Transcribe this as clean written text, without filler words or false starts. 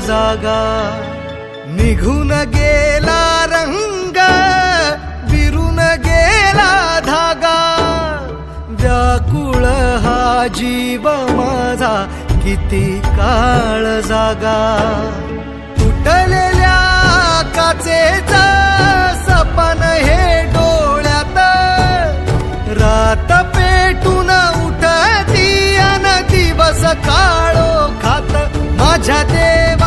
जागा निघून गेला रंग विरून गेला धागा व्याकुळ हा जीव माझा किती काळ जागा तुटलेल्या काचेचा सपन हे डोळ्यात रात पेटून उठती अन दिवस काळो खात माझ्या देव